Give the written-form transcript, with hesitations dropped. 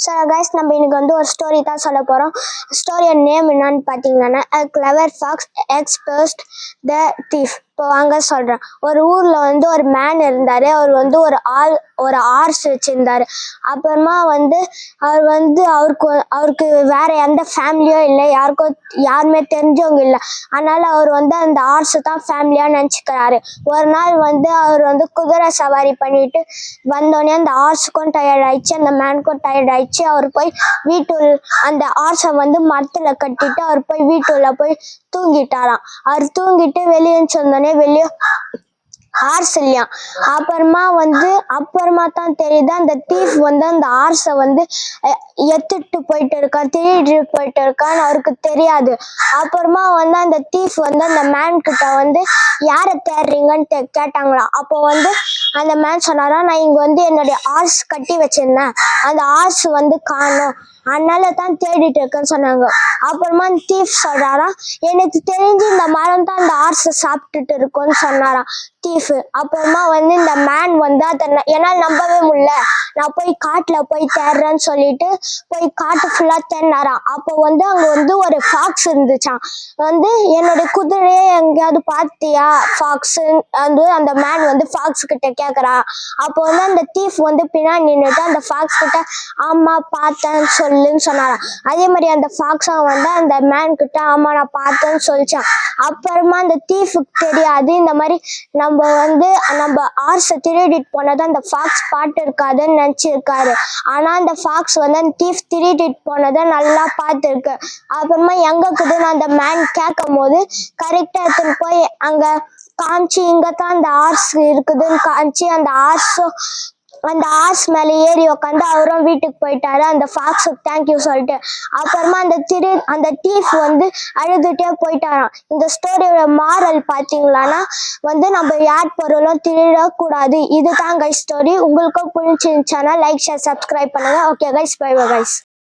So guys நம்ம இன்னைக்கு ஒரு ஸ்டோரி தான் சொல்ல போகிறோம். ஸ்டோரியோட நேம் என்னன்னு பார்த்தீங்கன்னா A Clever Fox Exposed the Thief. இப்போ வாங்க சொல்கிறேன். ஒரு ஊரில் ஒரு மேன் இருந்தார். அவர் ஒரு ஹார்ஸ் வச்சுருந்தார். அப்புறமா அவருக்கு வேற எந்த ஃபேமிலியும் இல்லை, யாருமே தெரிஞ்சவங்க இல்லை. அதனால் அவர் அந்த ஹார்ஸை தான் ஃபேமிலியாக நினச்சிக்கிறாரு. ஒரு நாள் அவர் குதிரை சவாரி பண்ணிட்டு வந்தோடனே அந்த ஹார்ஸுக்கும் டயர்ட் ஆயிடுச்சு, அந்த மேனுக்கும் டயர்ட் ஆயிடுச்சு. அவர் போய் அந்த ஹார்ஸை மரத்தில் கட்டிட்டு அவர் போய் வீட்டுள்ள போய் தூங்கிட்டாராம். அவர் தூங்கிட்டு வெளியே வந்தோடனே வெளியே ஹார்ஸ் இல்லையா. அப்புறமா தான் தெரியுது அந்த தீஃப் அந்த ஹார்ஸை எடுத்துட்டு போயிட்டு இருக்கான், திருடிட்டு போயிட்டு இருக்கான்னு அவருக்கு தெரியாது. அப்புறமா அந்த தீஃப் அந்த மேன் கிட்ட யாரை தேடுறீங்கன்னு கேட்டாங்களாம். அப்போ அந்த மேன் சொன்னாரா, நான் இங்க என்னுடைய ஹார்ஸ் கட்டி வச்சிருந்தேன், அந்த ஹார்ஸ் காணோம், அதனால தான் தேடிட்டு இருக்கேன்னு சொன்னாங்க. அப்புறமா தீஃப் சொல்றாராம், எனக்கு தெரிஞ்சு இந்த மரம் தான் அந்த ஹார்ஸை சாப்பிட்டுட்டு இருக்கும்னு சொன்னாராம் தீஃப். அப்புறமா இந்த மேன் அதை என்னால் நம்பவே முடியல, நான் போய் காட்டுல போய் தேடுறேன்னு சொல்லிட்டு போய் காட்டு ஃபுல்லா தேடினாராம். அப்போ அங்க ஒரு ஃபாக்ஸ் இருந்துச்சான். என்னுடைய குதிரையே எங்கேயாவது பார்த்தியா ஃபாக்ஸ், அந்த மேன் ஃபாக்ஸ் கிட்ட கேட்கறா. அப்போ அந்த தீஃப் பின்னாடி நின்றுட்டு அந்த ஃபாக்ஸ் கிட்ட ஆமா பார்த்தேன்னு சொல்லுன்னு சொன்னாராம். அதே மாதிரி அந்த ஃபாக்ஸும் அந்த மேன் கிட்ட ஆமா நான் பார்த்தேன்னு சொல்லிச்சான். அப்புறமா அந்த தீஃபுக்கு தெரியாது இந்த மாதிரி நம்ம ஹார்ஸை திருடிட்டு போனது அந்த ஃபாக்ஸ் பாட்டு இருக்காதுன்னு நினைச்சிருக்காரு. ஆனா அந்த ஃபாக்ஸ் அந்த தீஃப் திருடிட்டு போனதை நல்லா பார்த்துருக்கு. அப்புறமா எங்க இருக்குதுன்னு அந்த மேன் கேட்கும் போது கரெக்டா எடுத்துன்னு போய் அங்க காமிச்சு இங்கதான் அந்த ஹார்ஸ் இருக்குதுன்னு காமிச்சு அந்த ஹார்ஸ் மேல ஏறி உட்காந்து அவரும் வீட்டுக்கு போயிட்டாரு, அந்த ஃபாக்ஸுக்கு தேங்க்யூ சொல்லிட்டு. அப்புறமா அந்த தீஃப் அழுதுட்டே போயிட்டாராம். இந்த ஸ்டோரியோட மாரல் பாத்தீங்களான்னா நம்ம யார் பொருளும் திருடக்கூடாது. இதுதான் கைஸ் ஸ்டோரி. உங்களுக்கும் பிடிச்சிருந்துச்சுன்னா லைக் ஷேர் சப்ஸ்கிரைப் பண்ணுங்க. Okay guys, bye bye guys.